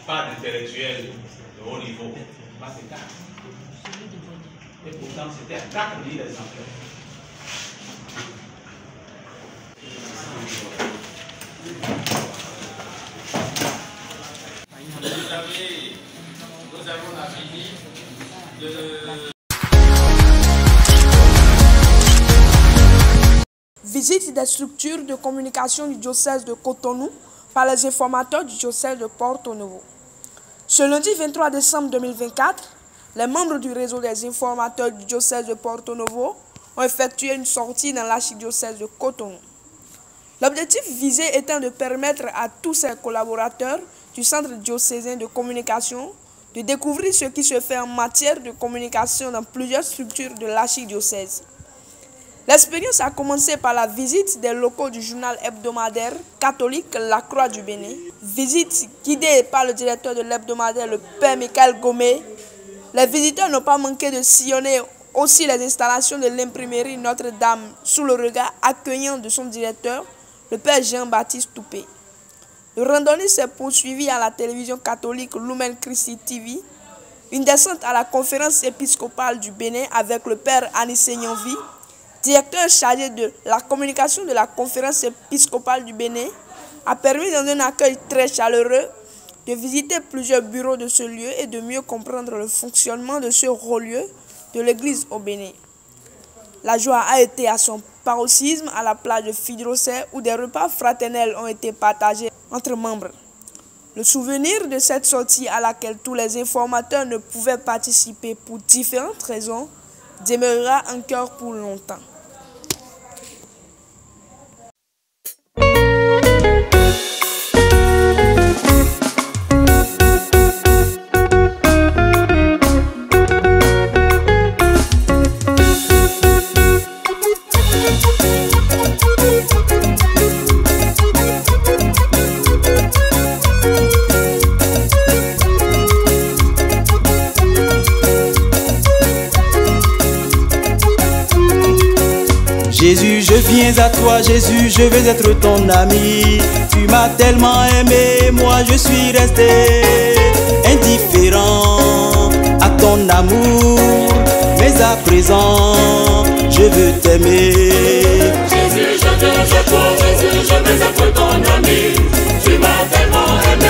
pas d'intellectuels de haut niveau. Pas c'est 4. Et pourtant, c'était à 4 000 exemplaires. Nous avons la visite de... Visite des structures de communication du diocèse de Cotonou par les informateurs du diocèse de Porto Novo. Ce lundi 23 décembre 2024, les membres du réseau des informateurs du diocèse de Porto Novo ont effectué une sortie dans l'archidiocèse de Cotonou. L'objectif visé étant de permettre à tous ces collaborateurs du centre diocésain de communication de découvrir ce qui se fait en matière de communication dans plusieurs structures de l'archidiocèse. L'expérience a commencé par la visite des locaux du journal hebdomadaire catholique La Croix du Bénin. Visite guidée par le directeur de l'hebdomadaire, le père Michael Gomé. Les visiteurs n'ont pas manqué de sillonner aussi les installations de l'imprimerie Notre-Dame sous le regard accueillant de son directeur, le père Jean-Baptiste Toupé. Le randonnée s'est poursuivi à la télévision catholique Lumen Christi TV. Une descente à la conférence épiscopale du Bénin avec le père Anissé Nyanvi, directeur chargé de la communication de la conférence épiscopale du Bénin, a permis dans un accueil très chaleureux de visiter plusieurs bureaux de ce lieu et de mieux comprendre le fonctionnement de ce haut lieu de l'église au Bénin. La joie a été à son paroxysme à la plage de Fidrosset où des repas fraternels ont été partagés entre membres. Le souvenir de cette sortie à laquelle tous les informateurs ne pouvaient participer pour différentes raisons demeurera en cœur pour longtemps. Jésus, je viens à toi, Jésus, je veux être ton ami. Tu m'as tellement aimé, moi je suis resté indifférent à ton amour. Mais à présent, je veux t'aimer. Jésus, je viens à toi, Jésus, je veux être ton ami. Tu m'as tellement aimé.